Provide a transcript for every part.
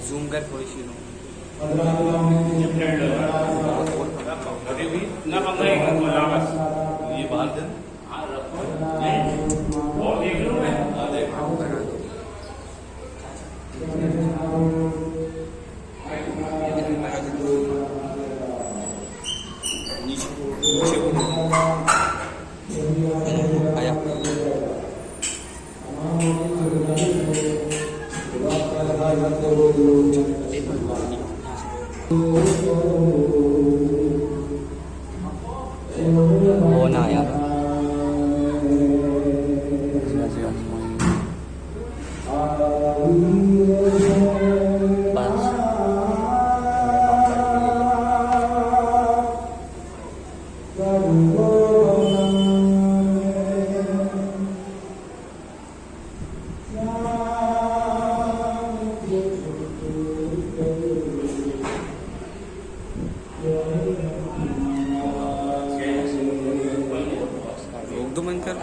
Zoom کر تھوڑی سی لوں یہ باہر دن وہ نہ آیا اردو بند کر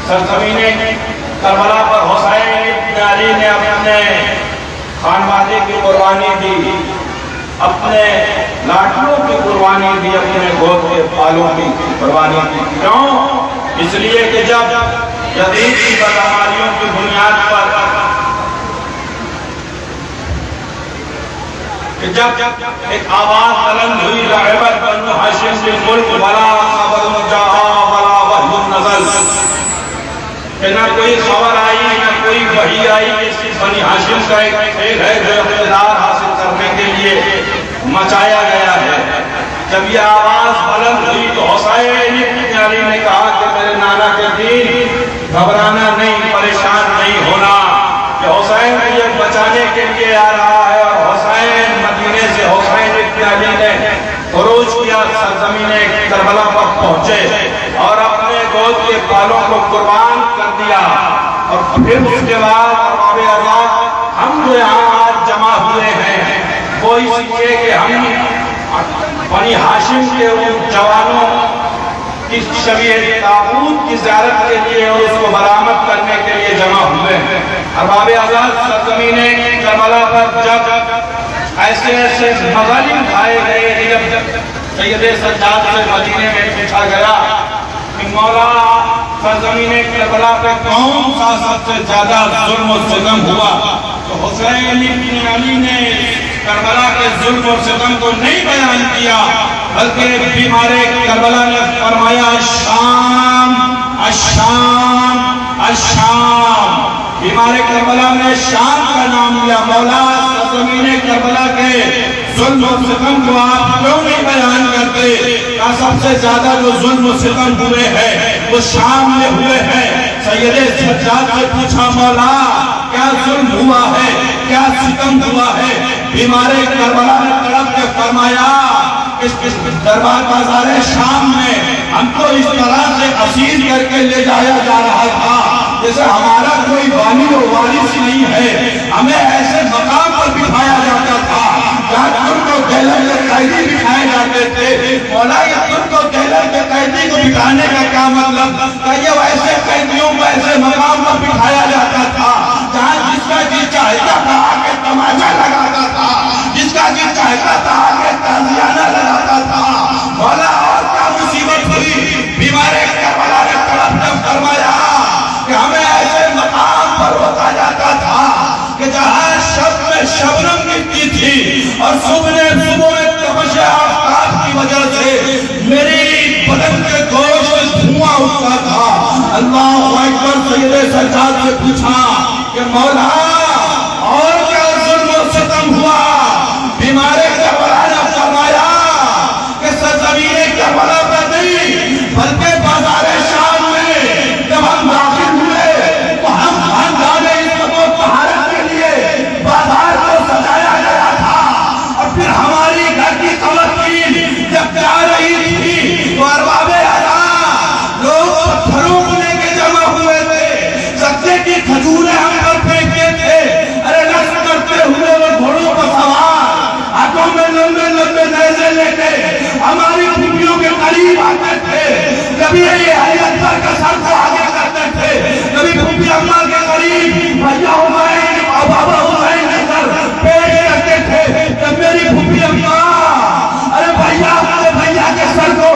سرزمین کربلا پر حسین ابن علی نے اپنے خانوادے کی قربانی دی، اپنے لاٹھوں کی قربانی دی، اپنے گود کے بالوں کی قربانی دی۔ کیوں؟ اس لیے کہ جب یزید کی بدعمالیوں کی بنیاد پر جب ایک آواز بلند ہوئی رغبت بنو ہاشم بالملک ولا خبر جاء ولا وحی نزل، کہ نہ کوئی خبر آئی نہ کوئی وحی آئی کہ بنی ہاشم کا ایک کھیل ہے جو اقتدار حاصل کرنے کے لیے مچایا گیا ہے۔ جب یہ آواز بلند ہوئی تو حسین ابن علی نے کہا کہ میرے نانا کے دین گھبرانا نہیں، پریشان نہیں ہونا، کہ حسین کو یہ بچانے کے لیے آ رہا ہے۔ اور حسین مدینے سے حسین ابن علی نے خروج کیا، سرزمین کربلا پر پہنچے اور اپنے گود کے بالوں کو قربان کر دیا۔ اور پھر اس کے بعد ارباب ارواح ہم جو یہاں آج جمع ہوئے ہیں وہ اس لیے کہ ہم بنی ہاشم کے ان جوانوں کی شبیہ تابوت کی زیارت کے لیے اور اس کو برآمد کرنے کے لیے جمع ہوئے ہیں۔ ارباب ارواح سرزمین کربلا پر جب ایسے ایسے مظالم کھائے گئے، جب سید سجاد سے مدینے میں پوچھا گیا کہ مولا سرزمین کربلا پہ کون سا سب سے زیادہ ظلم و ستم ہوا، تو حسین ابن علی نے کربلا کے ظلم و ستم کو نہیں بیان کیا، بلکہ بیمار کربلا نے فرمایا الشام الشام الشام۔ بیمار کربلا نے شام کا نام لیا۔ مولا سرزمین کربلا کے ظلم و ستم کو آپ کیوں نہیں بیان کرتے؟ سب سے زیادہ جو ظلم و ستم ہوئے ہیں وہ شام میں ہوئے ہیں۔ سید سجاد سے پوچھا مولا کیا ظلم ہوا ہے، کیا ستم ہوا ہے؟ بیمار کربلا نے تڑپ کے فرمایا اس دربار بازار شام میں ہم کو اس طرح سے اسیر کر کے لے جایا جا رہا تھا جیسے ہمارا کوئی والی و وارث نہیں ہے، ہمیں ایسے مقام پر بٹھایا جاتا تھا جہاں تم کو جیلر میں قیدی بٹھائے جاتے تھے، مولا یہ تم کو جیلر میں قیدی کو بٹھانے کا کیا مطلب؟ کہ یہ ویسے قیدیوں کو ایسے مقام پر بٹھایا جاتا تھا جہاں جس کا جی چاہتا تھا آگے تماشا لگاتا تھا، جس کا جی چاہتا تھا آگے تازیانہ لگاتا تھا۔ مولا اور کیا مصیبت ہوئی؟ بیمار کربلا نے طلب جب فرمایا کہ ہمیں ایسے مقام پر روکا جاتا تھا کہ جہاں شب میں شبنم گرتی تھی اور صبح میں تپش آفتاب کی وجہ سے میری بدن کے گوشت دھواں اٹھتا تھا۔ اللہ اکبر، سید سجاد سے پوچھا کہ مولا اور کیا ظلم و ستم ہوا؟ بیمار کربلا نے فرمایا کہ سرزمین کربلا پر نہیں بلکہ بازار شام میں جب ہم داخل ہوئے تو ہم خاندان عزت و طہارت کے لیے بازار کو سجایا گیا تھا، اور پھر ہماری گھر کی خواتین جب جا رہی تھی تو ارباب اعلیٰ لوگ پتھروں کو لے کے جمع ہوئے تھے، سکتے کی کھجوریں ہم پر پھینکتے تھے، ارے رقص کرتے ہوئے وہ گھوڑوں پر سوار ہاتھوں میں لمبے لمبے نیزے لے کے ہماری پھوپھیوں کے قریب آتے تھے، کبھی یہ حیات پر کا سر کو آگے کرتے تھے، کبھی پھوپھی اماں کے قریب بھیا حسین اور بابا حسین کے سر پیش کرتے تھے۔ جب میری پھوپھی اماں ارے بھیا کے سر کو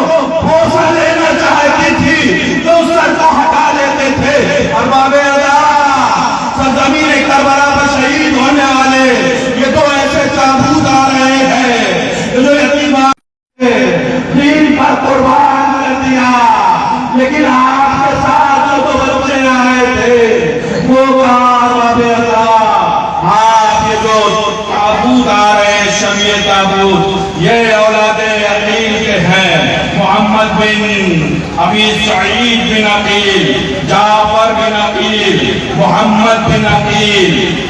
بوسہ لینا چاہتی تھی تو اس سر کو ہٹا لیتے تھے۔ اور بابے اللہ سرزمین کربلا پر شہید ہونے والے یہ تو ایسے تابوت آ رہے ہیں جو یتیمان دین پر قربان کر دیا، لیکن آپ کے ساتھ جو دو بچے آئے تھے وہ باب اللہ، آپ یہ جو تابوت آ رہے ہیں شمیع تابوت یہ اولاد عقیل کے ہیں، محمد بن ابی سعید بن عقیل، جعفر بن عقیل، محمد بن عقیل۔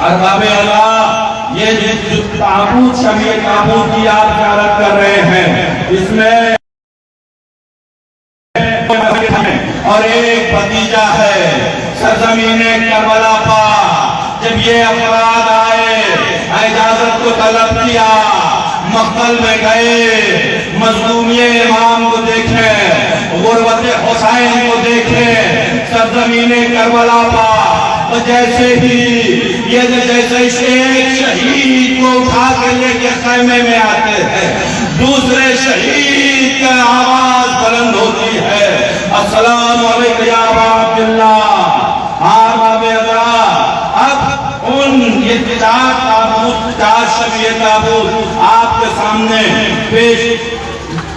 ارباب اللہ یہ جو تابوت شمیع تابوت کی آپ زیارت کر رہے ہیں اس میں اور ایک بھتیجا ہے سرزمین کربلا پر۔ جب یہ افراد آئے اجازت کو طلب کیا، مقتل میں گئے، مظلومی امام کو دیکھیں، غربت حسین کو دیکھیں سرزمین کربلا پر، تو جیسے ہی جیسے ایک شہید کو اٹھا کے لے کے خیمے میں آتے ہیں دوسرے شہید کا آواز بلند ہوتی ہے، السلام علیکم یا ابا عبداللہ۔ باب اللہ اب ان یہ چار شمیع تابوت آپ کے سامنے پیش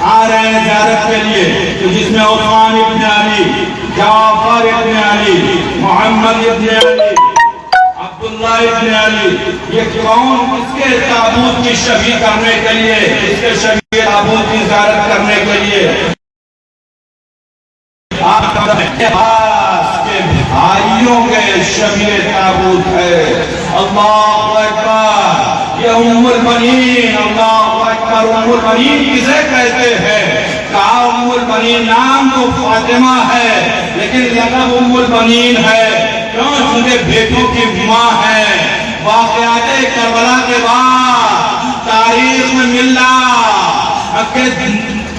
آ رہے ہیں زیارت کے لیے، جس میں عثمان ابن علی، جعفر ابن علی، محمد ابن علی، عبداللہ ابن علی، یہ کون کس کے تابوت کی شفیع کرنے کے لیے، اس کے شمیع تابوت کی زیارت کرنے کے لیے آپ کا کے بھائیوں کے شمیع تابوت ہے۔ اللہ اکبر، یہ ام البنین، اللہ اکبر، ام البنین کسے کہتے ہیں؟ کہا ام البنین نام تو فاطمہ ہے لیکن لقب ام البنین ہے، کیوں؟ چونکہ بیٹوں کی ماں ہے۔ واقعات کربلا کے بعد تاریخ میں ملا کہ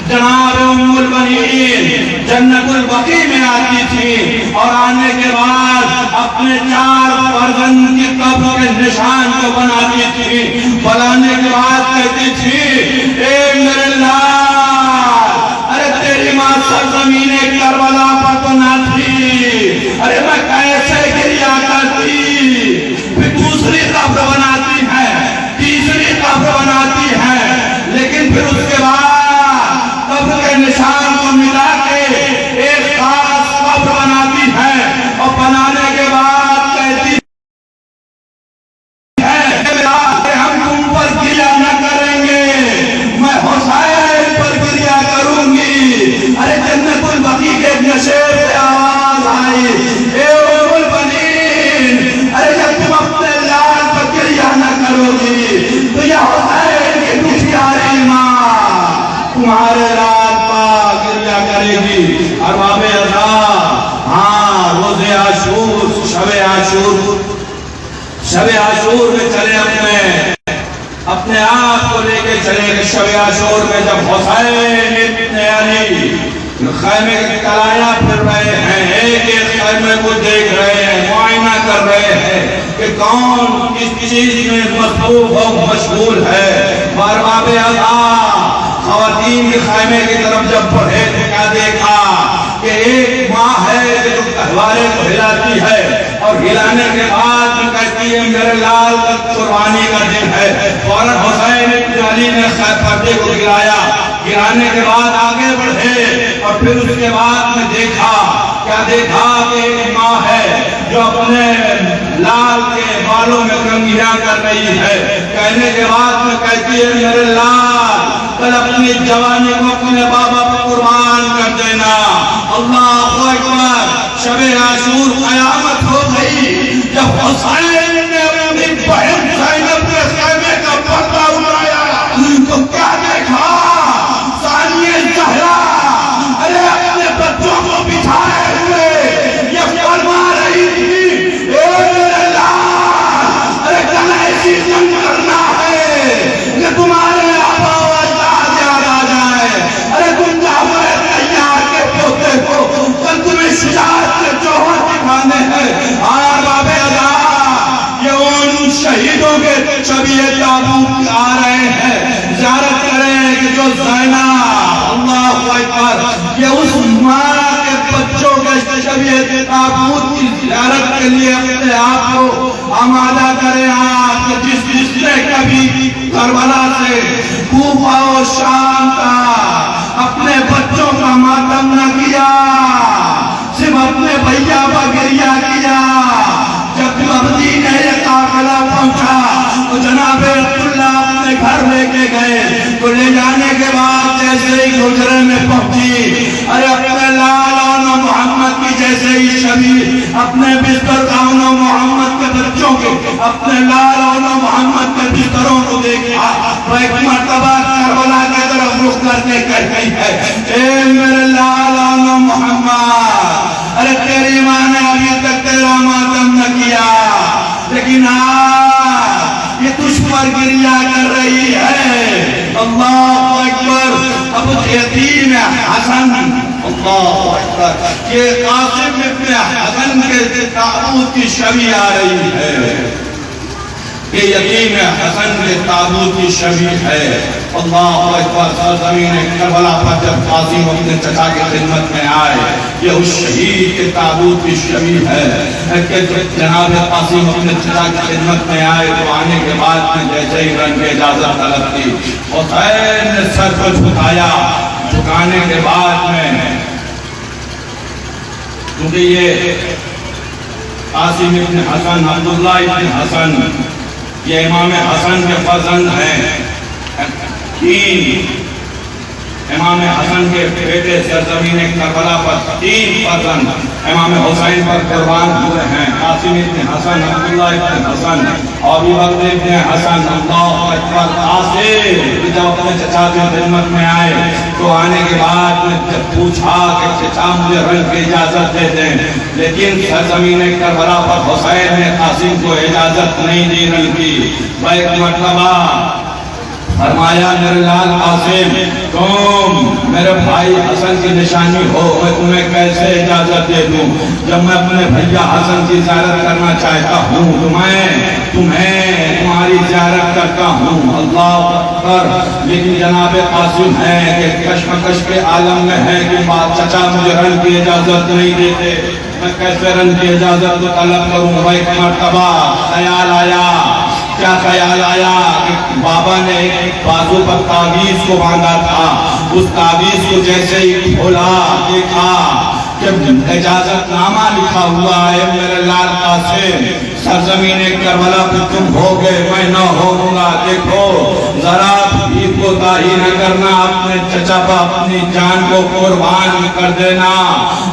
جناب ام البنین جنت البقیع میں آتی تھی اور آنے کے بعد اپنے 4 فرزند کی قبر کے نشان کو بناتی تھی، بنانے کے بعد کہتی تھی اے میرے لال، ارے تیری ماں سرزمین کربلا پر تو نہ تھی، ارے میں کیسے گریا کرتی، پھر دوسری قبر بناتی ہے، تیسری قبر بناتی ہے، لیکن پھر اس کے بعد قبر کے نشان کو ملا کے ایک خاص قبر بناتی ہے، اور بنانے کے بعد کہتی ہے ہم تم پر گریا نہ کریں گے، میں حسین پر گریا کروں گی۔ ارے جنت البقیع کے نشیر سے آواز آئی اے ام البنین، ارے جب تم اپنے لال پر گریا نہ کرو گی تو یہ حسین کی پیاری ماں تمہارے لال پر گریا کرے گی۔ ارباب اللہ ہاں روز عاشور، شب عاشور میں چلے اپنے آپ کو لے کے چلے کہ شب عاشور میں جب حسین ابن علی خیمے کے کلایا پھر رہے ہیں، ایک ایک خیمے کو دیکھ رہے ہیں، معائنہ کر رہے ہیں کہ کون کس چیز میں مصروف و مشغول ہے۔ بارباب اعلیٰ خواتین کے خیمے کی طرف جب بڑھے تو کیا دیکھا کہ ایک ماں ہے جو تہوارے کو ہلاتی ہے اور ہلانے کے بعد کہتی ہے میرے لال کا قربانی کا دن ہے۔ فوراً حسین ابن علی نے پردے کو گرانے کے بعد آگے بڑھے اور پھر اس کے بعد میں دیکھا کہ ایک ماں ہے جو اپنے لال کے بالوں میں کنگھیاں کر رہی ہے۔ کہنے کے بعد میں کہتی ہے میرے لال کل اپنی جوانی کو اپنے بابا پر قربان کر دینا۔ اللہ اکبر، شب عاشور قیامت ہو گئی جب حسین نے اپنی بہن زینب کے خیمے کا پردہ اٹھایا تو کیا دیکھا؟ ثانیہ زہرا ارے اپنے بچوں کو بٹھائے ہوئے یہ فرما رہی تھی اے میرے لال ارے کل ایسی جنگ کرنا ہے کہ تمہارے آبا و اجداد یاد آ جائے۔ ارے تم جعفر طیار کے پوتے کو کل تمہیں شجاعت کے جوہر دکھانے ہیں۔ باب ادا یہ ان شہیدوں کے شبیہ تابوت آ رہے ہیں، زیارت کریں کہ جو زینب اللہ اکبر یہ اس ماں کے بچوں کے شبیہ تابوت کی زیارت کے لیے اپنے آپ کو آمادہ کریں۔ آپ جس نے کبھی کربلا سے کوفہ و شام کا اپنے بچوں کا ماتم نہ کیا، صرف اپنے بھیا پر گریہ کیا، جب مدینے یہ قافلہ پہنچا تو جناب عبداللہ اپنے گھر لے کے گئے تو لے جانے کے بعد جیسے ہی حجرے میں پہنچی ارے اپنے لال اور محمد کی جیسے ہی شبیہ اپنے بستر کا انہوں محمد کے بچوں کے اپنے لال اور محمد کے بستروں کو دیکھا وہ ایک مرتبہ کربلا کی طرف رخ کر کے کہتی ہے اے میرے لال اور محمد ارے تیری ماں نے ابھی تک تیرا ماتم نہ کیا لیکن آج یہ تجھ پر گریہ کر رہی ہے۔ اللہ اکبر، اب یتیم حسن اللہ اکبر یہ قاسم ابن حسن کے تابوت کی شبیہ آ رہی ہے، یہ یتیم حسن کے تابوت کی شبیہ ہے۔ اللہ اکبر، سرزمین کربلا پر جب قاسم اپنے چچا کی خدمت میں آئے یہ اس شہید کے تابوت کی شبیہ ہے کہ جناب قاسم اپنے چچا کی خدمت میں آئے تو آنے کے بعد میں جیسے ہی رنگ کی اجازت طلب کی حسین نے سر کو جھکایا، جھکانے کے بعد میں کیونکہ یہ قاسم ابن حسن عبداللہ ابن حسن یہ امام حسن کے فرزند ہیں، امام حسن کے بیٹے سرزمین کربلا پر 3 فرزند امام حسین پر قربان ہوئے ہیں، قاسم ابن حسن، عبداللہ ابن حسن، ابو بکر ابن حسن۔ اللہ اکبر، قاسم جب اپنے چچا کی خدمت میں آئے تو آنے کے بعد جب پوچھا کہ چچا مجھے رنگ کی اجازت دے دیں، لیکن سرزمین کربلا پر حسین نے قاسم کو اجازت نہیں دی رنگ کی۔ وہ ایک مرتبہ فرمایا میرے لال قاسم تم میرے بھائی حسن کی نشانی ہو، میں تمہیں کیسے اجازت دے دوں جب میں اپنے بھیا حسن کی زیارت کرنا چاہتا ہوں تمہیں تمہاری زیارت کرتا ہوں۔ اللہ اکبر، لیکن جناب قاسم ہے کہ کشمکش کے عالم میں ہے کہ چچا مجھے رن کی اجازت نہیں دیتے، میں کیسے رن کی اجازت کو طلب کروں۔ وہ ایک مرتبہ خیال آیا، کیا خیال آیا کہ بابا نے ایک بازو پر تعویذ کو باندھا تھا، اس تعویذ کو جیسے ہی کھولا دیکھا کہ اجازت نامہ لکھا ہوا ہے میرے لال قاسم سرزمین کربلا پہ تم ہوگے میں نہ ہوگا، دیکھو ذرا بھی کوتاہی نہ کرنا، اپنے چچا پر اپنی جان کو قربان کر دینا۔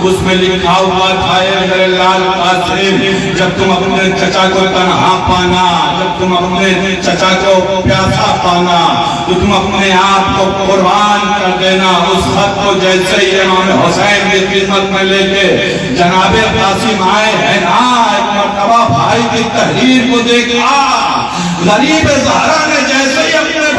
اس میں لکھا ہوا تھا میرے لال قاسم جب تم اپنے چچا کو تنہا پانا، جب تم اپنے چچا کو پیاسا پانا تو تم اپنے آپ کو قربان کر دینا۔ اس خط کو جیسے ہی امام حسین کی خدمت میں لے کے جناب قاسم آئے ہیں نا، ایک مرتبہ بھائی کی تحریر کو دیکھا، غریب زہرا نے جیسے ہی اپنے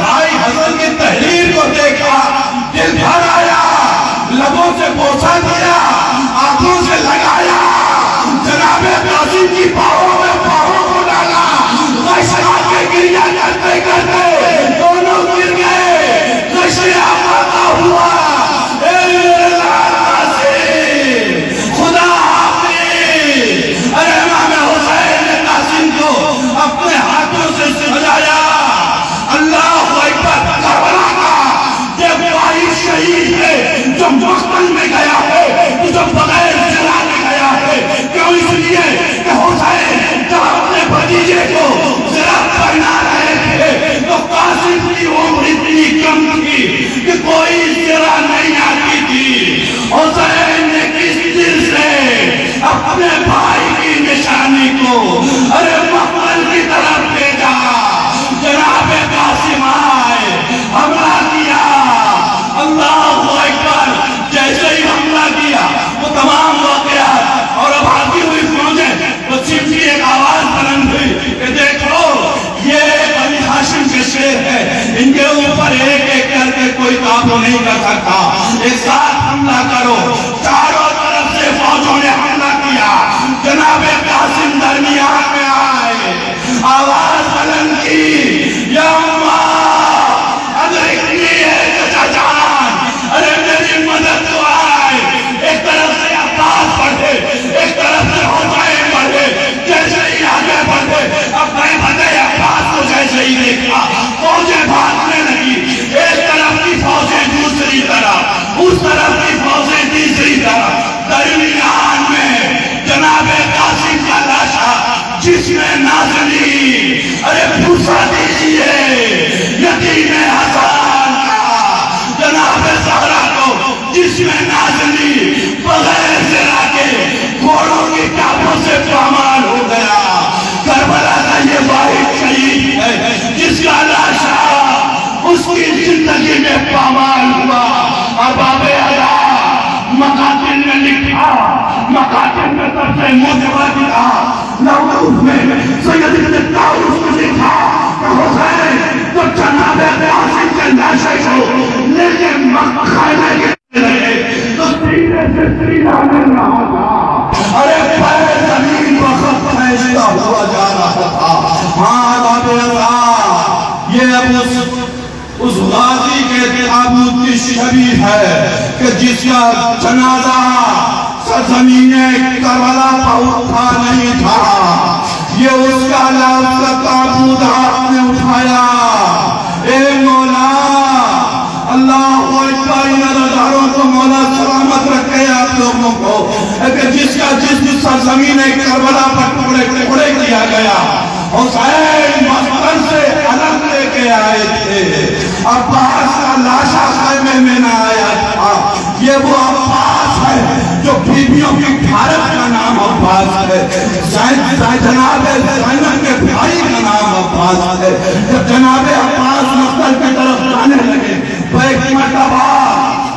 مقتل میں گیا ہے تو جو بغیر جلا کے گیا ہے، کیوں؟ اس لیے کہ حسین جب اپنے بھتیجے کو زرا پہنا رہے تھے تو قاسم کی عمر اتنی کم تھی کہ کوئی زرا نہیں آتی تھی۔ حسین نے کس دل سے اپنے بھائی کی نشانی کو ارے مقتل کی طرف بھیجا۔ جناب قاسم آئے، حملہ کیا، اللہ اکبر، جیسے ہی حملہ کیا وہ تمام واقعات اور اب آتی ہوئی فوجیں وہ چمٹی ایک آواز بلند ہوئی کہ دیکھو یہ بنی ہاشم کے شیر ہے، ان کے اوپر ایک ایک کر کے کوئی قابو نہیں کر سکتا، ایک ساتھ حملہ کرو۔ چاروں طرف سے فوجوں نے حملہ کیا، جناب قاسم درمیان میں آئے، آواز بلند کی، یا مدد تو آئے۔ ایک طرف سے عباس بڑھے، ایک طرف سے حسین بڑھے، جیسے ہی آگے بڑھے اب میں بڑھے عباس کو جیسے ہی دیکھا فوجیں بھاگنے لگی، ایک طرف کی فوجیں دوسری طرف، اس طرف کی فوجیں تیسری طرف، درمیان میں جناب قاسم کا لاشا جس میں نازلی ارے پوچھا دیجئے یتیم حسان کا، جناب زہرا کو جس میں نازلی بغیر زرا کے گھوڑوں کی ٹاپوں سے پامال ہو گیا۔ کربلا کا یہ واحد شہید ہے جس کا لاشا اس کی زندگی میں پامال ہوا۔ اور باب ادا مقاتل میں لکھا، مقاتل میں سب سے موجود تھا لوگوں میں سید ابن طاؤس کو لکھا کہ حسین تو جناب قاسم کے لاشے کو لے کے خیمے کے لگے تو سینے سے سینہ مل رہا تھا، ارے پیر زمین وقت پھیلتا ہوا جا رہا تھا۔ ہاں باب ادا یہ اب اس غازی کے تابوت کی شبیہ ہے کہ جس کا جنازہ سرزمین کربلا پر اٹھا نہیں تھا، یہ اس کا لفظ تابوت ہاتھ میں اٹھایا۔ اے مولا اللہ اکبر، ان اداروں کو مولا سلامت رکھے آپ لوگوں کو کہ جس کا جسم سرزمین کربلا پر ٹکڑے ٹکڑے کیا گیا۔ حسین مقتل سے الگ لے کے آئے تھے، عباس کا لاشا خیمے میں نہ آیا تھا، یہ وہ عباس ہے جو بیویوں کی بھارت کا نام عباس ہے، جناب زینب کے بھائی کا نام عباس ہے۔ جب جناب عباس مقتل کی طرف جانے لگے تو ایک مرتبہ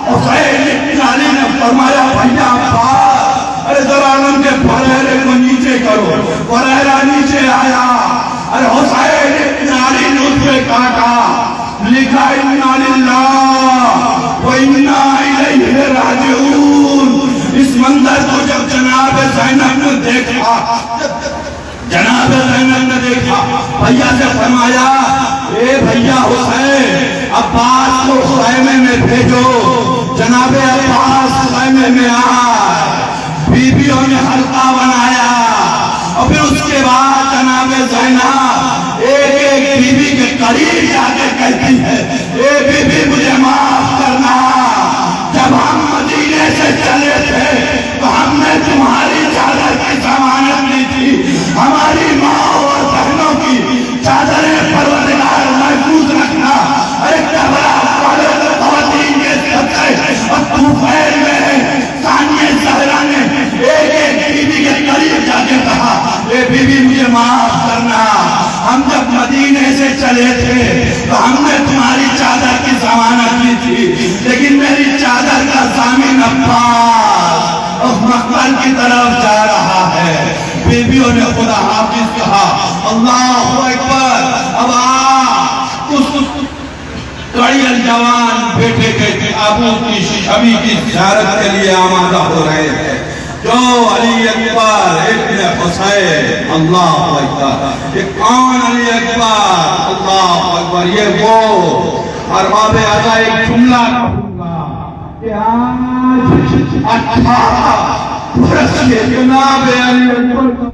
حسین ابن علی نے فرمایا بھیا عباس ارے ذرا عالم کے پھریرے کو نیچے کرو، پھریرا نیچے آیا، ارے حسین ابن علی نے اس پہ کاٹا، لکھا انا للہ و انا الیہ راجعون۔ اس منظر کو جب جناب زینب نے دیکھا، جناب زینب نے دیکھا، بھیا سے فرمایا اے بھیا حسین عباس کو خیمے میں بھیجو۔ جناب عباس خیمے میں آئے، بیویوں نے حلقہ بنایا، اور پھر اس کے بعد جناب زینب ایک ایک بیوی کے قریب جا کے کہتی ہے اے بیوی مجھے معاف کرنا، جب ہم مدینے سے چلے تھے تو ہم نے تمہاری چادر کی ضمانت لی تھی، ہماری ماں اور بہنوں کی چادریں پروردگار محفوظ رکھنا۔ ارے کربلا والے خواتین کے صدقے اور طوفان میں ثانیہ زہرا نے ایک ایک بیوی کے قریب جا کے کہا اے بیوی مجھے معاف کرنا، ہم جب مدینے سے چلے تھے تو ہم نے تمہاری چادر کی ضمانت لی تھی، لیکن میری چادر کا ضامن عباس اس مقتل کی طرف جا رہا ہے۔ بیویوں نے خدا حافظ کہا، اللہ اکبر۔ اب اس کڑی الجوان بیٹے کے تابوت کی شبی کی زیارت کے لیے آمادہ ہو رہے ہیں، جو علی اکبر ابن حسین، اللہ اکبر، یہ کون علی اکبر، اللہ اکبر، یہ وہ۔ اور باب ادا ایک جملہ کہوں گا کہ آج 18 برس کے جناب علی اکبر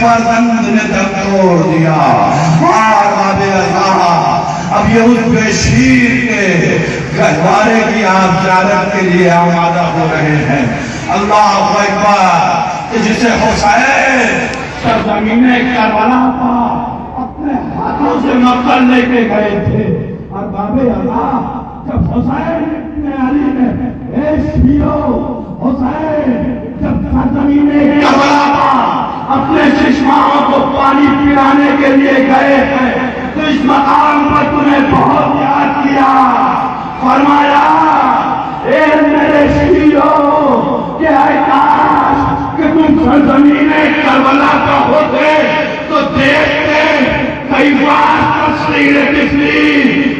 فرزند نے دم توڑ دیا. اور باب ازاں اب یہ اس بے شیر کے گہوارے کی آپ زیارت کے لیے آمادہ ہو رہے ہیں. اللہ اکبر. جسے حسین سرزمین کربلا کا اپنے ہاتھوں سے مقتل لے کے گئے تھے. اور باب ازاں جب حسین ابن علی نے اے شیعو حسین جب سرزمین کربلا کا اپنے چشماؤں کو پانی پلانے کے لیے گئے ہیں تو اس مقام پر تمہیں بہت یاد کیا. فرمایا اے میرے شیعو کہ اے کاش کہ تم سرزمین کربلا کا ہوتے تو دیکھتے کئی بار تصویر کسی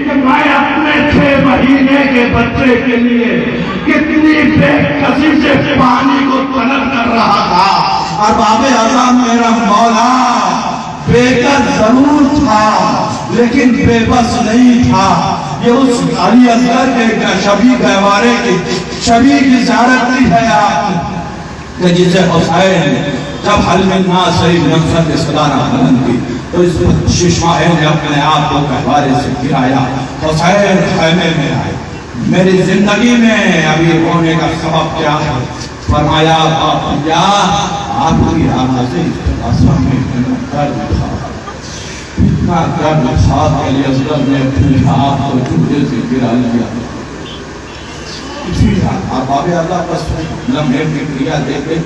کہ میں اپنے 6 مہینے کے بچے کے لیے کتنی بے کسی سے پانی کو طلب کر رہا تھا. اور باب ازاں میرا مولا بے کس ضرور تھا لیکن بے بس نہیں تھا. یہ اس علی اصغر کے شبی گہوارے کی شبی کی زیارت کی ہے آپ کہ جسے حسین جب حل من ناس منصب سلانہ بلند کی تو اس ششماہے نے اپنے آپ کو گہوارے سے گرایا. حسین خیمے میں آئے. میری زندگی میں ابھی ہونے کا سبب کیا ہے؟ فرمایا باپیا آپ کی آوازیں اصل میں درد تھا. اتنا درد تھا کہ علی اصغر نے اپنے آپ کو جھوٹے سے گرا لیا. اور باب ازاں بس لمحے کی کریا دے کے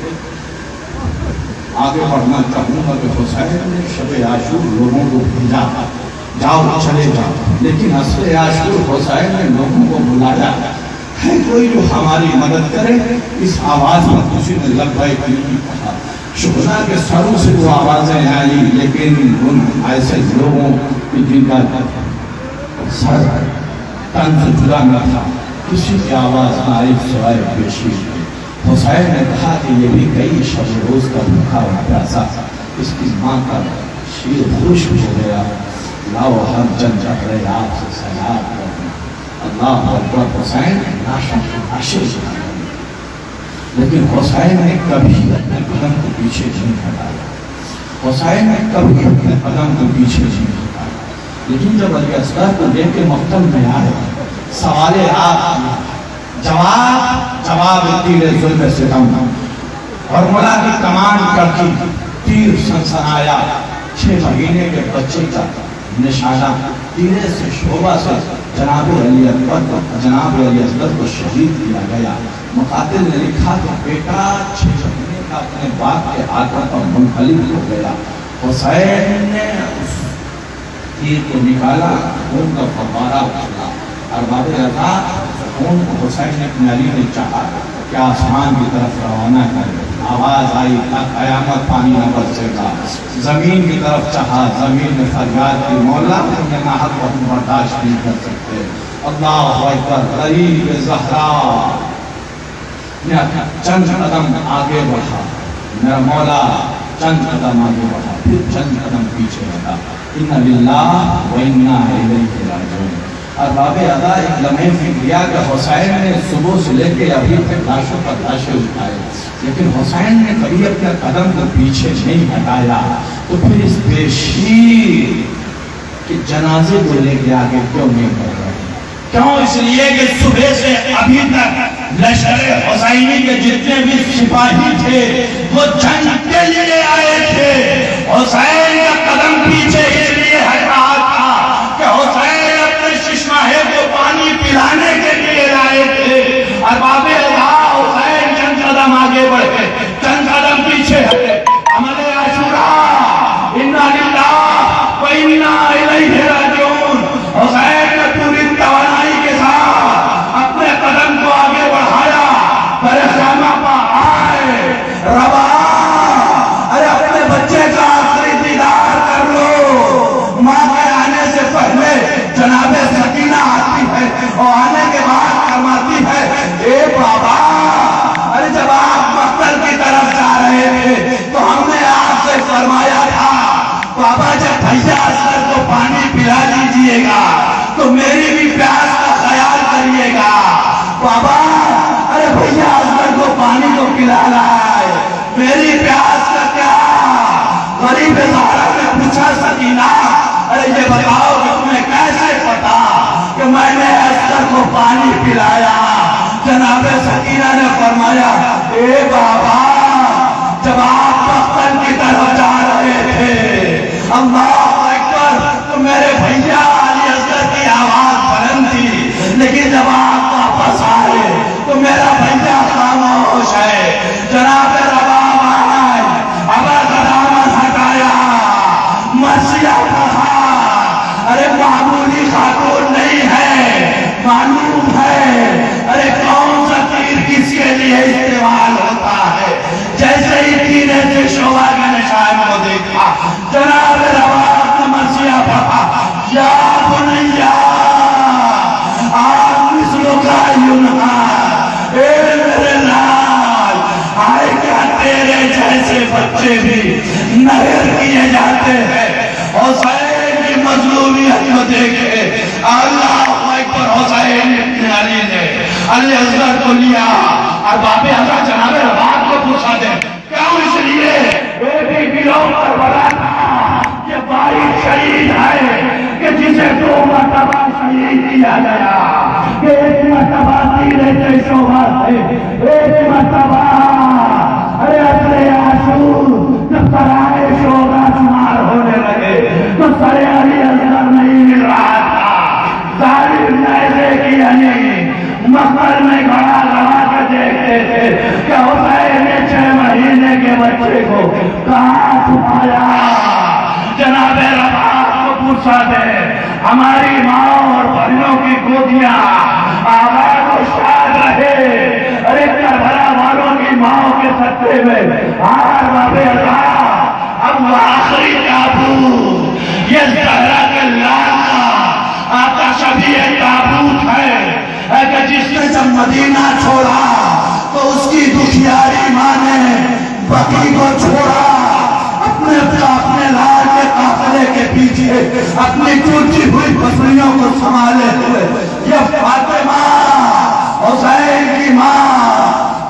آگے بڑھنا چاہوں گا کہ حسین نے شب عاشور لوگوں کو بھیجا جاؤ چلے جاؤ. لیکن اصل عاشور حسین نے لوگوں کو بلایا ہے کوئی جو ہماری مدد کرے. اس آواز میں کسی نے لبیک نہیں کہا. شہداء کے سروں سے وہ آوازیں آئی لیکن ان ایسے لوگوں کی جن کا سر تن سے جدا نہ تھا کسی کی آواز نہ آئی سوائے پیشی. حسین نے کہا کہ یہ بھی کئی شب روز کا بھوکا ہوا پیاسا اس کی ماں کا شیر خوش ہو گیا. لاؤ ہم جن چڑھ رہے آپ سے سیاد کرنا. اللہ اکبر. حسین ناشے لیکن حسین نے کبھی اپنے قدم کو پیچھے نہیں ہٹایا. حسین نے کبھی اپنے قدم کو پیچھے نہیں ہٹایا. لیکن جب علی اصغر کو لے کے مقتل میں آئے سوال آپ جواب تیر ظلم ستم اور مولا کی کمان کرتی تیر سنسنایا. 6 مہینے کے بچے کا نشانہ تیرے سے شعبہ سے جناب علی اصغر کو شہید کیا گیا. مقاتل نے لکھا کہ بیٹا 6 مہینے کا اپنے باپ کے ہاتھوں پر منقلب ہو گیا. حسین نے اس تیر کو نکالا خون کا فوارہ اچھلا اور باب ازاں خون کو حسین نے اپنے علی نے چاہا کہ آسمان کی طرف روانہ کر. آواز آئی قیامت پانی نہ برسے گا. زمین کی طرف چاہا زمین نے فریاد کی مولا تم نے ناحق کو ہم برداشت نہیں کر سکتے. اللہ اکبر. غریب زہرا نے چند قدم آگے بڑھا. میرا مولا چند قدم آگے بڑھا پھر چند قدم پیچھے ہٹا. اِنَّ لِلَّهِ وَإِنَّا إِلَيْهِ رَاجِعُونَ. اور باب ازاں ایک لمحے فکر کیا کہ حسین نے صبح سے لے کے ابھی تک لاشوں پر لاشیں اٹھائے لیکن حسین نے کبھی اپنے قدم کو پیچھے نہیں ہٹایا. تو پھر اس بے شیر کے جنازے کو لے کے آگے کیوں نہیں بڑھ رہے؟ کیوں؟ اس لیے کہ صبح سے ابھی تک لشکر حسینی کے جتنے بھی سپاہی تھے وہ جنگ کے لیے آئے تھے. حسین کا قدم پیچھے اس لیے ہٹ رہا تھا کہ حسین اپنے ششماہے کو پانی پلانے کے لیے لائے تھے. اور باب ازاں حسین چند قدم آگے بڑھے چند قدم پیچھے ہٹے. عمل عاشوراء اِنَّا لِلَّهِ وَإِنَّا إِلَيْهِ رَاجِعُونَ. حسین نے پوری توانائی کے ساتھ اپنے قدم کو آگے بڑھایا. میرے خیمہ پر آئے ربا ارے اپنے بچے کا آخری دیدار کر لو. ماں کے آنے سے پہلے جناب سکینہ آتی ہے اور آنے کے بعد فرماتی ہے اے بابا ارے جب آپ مقتل کی طرف جا رہے تھے تو ہم نے آپ سے فرمایا تھا بابا جب بھیا اصغر کو پانی پلا دیجئے گا تو میری بھی پیاس کا خیال کریے گا. بابا ارے بھیا اصغر کو پانی کو پلا رہا ہے میری پیاس کا کیا؟ غریب زہرا نے پوچھا سکینہ ارے یہ بتاؤ کہ تمہیں کیسے پتا کہ میں نے اصغر کو پانی پلایا؟ جناب سکینہ نے فرمایا اے بابا جب آپ مقتل کی طرف جا رہے تھے اللہ اکبر تو میرے بھیا علی اصغر کی آواز بلند تھی، لیکن جب آپ واپس آئے تو میرا بھیا خاموش ہے۔ جناب رباب آئے ابا دامن ہٹایا، مرثیہ کہا ارے معمولی خاتون نہیں ہے، معلوم ہے ارے کون سا تیر کس کے لیے استعمال ہوتا ہے۔ جیسے ہی تیرے سے شعبہ کے نشان کو دیکھا جناب رباب نے مرثیہ پڑھا یا بنیا آج مثلوں کا یونہا، اے میرے لال آئے کیا تیرے جیسے بچے بھی نہر کیے جاتے ہیں۔ حسین کی مظلومیت کو دیکھے اللہ اکبر، حسین ابن علی نے علی اصغر کو لیا اور باپ اعظم جناب رباب کو پوچھا دے کیوں؟ اس لیے ایک ہی گروہ پر بڑا تھا، یہ بھائی شہید ہے کہ جسے 2 مرتبہ شہید کیا گیا، کہ 1 مرتبہ تیرے سے شعبہ سے، 1 مرتبہ ارے اصل عاشور جب سرائے شعبہ شمار ہونے لگے تو سر علی اصغر نہیں مل رہا تھا۔ ظالم نیزے کی یعنی مقبر میں گھڑا لگا کے دیکھتے تھے کہ حسین نے 6 مہینے کے بچے کو کہاں چھپایا۔ جناب رباب کو پوچھا دے ہماری ماں اور بہنوں کی گودیاں آباد و شاد رہے، ارے کربلا والوں کی ماں کے صدقے میں ہار باب اللہ اب وہ آخری تابوت یہ زہرا کے لال کا آقا شفیع تابوت ہے کہ جس نے جب مدینہ چھوڑا تو اس کی دکھیاری ماں نے بقی کو چھوڑا، اپنے لال کے قافلے کے پیچھے اپنی ٹوٹی ہوئی پسلیوں کو سنبھالے ہوئے یہ فاطمہ حسین کی ماں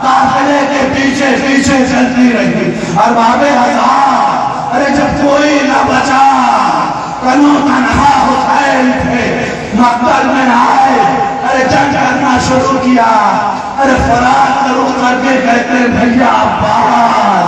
قافلے کے پیچھے پیچھے چلتی رہی۔ اور باب اعظم ارے جب کوئی نہ بچا، کنو تنہا حسین تھے، مقتل میں آئے، ارے جنگ کرنا شروع کیا، ارے فرات کرو کر کے کہتے بھیا عباس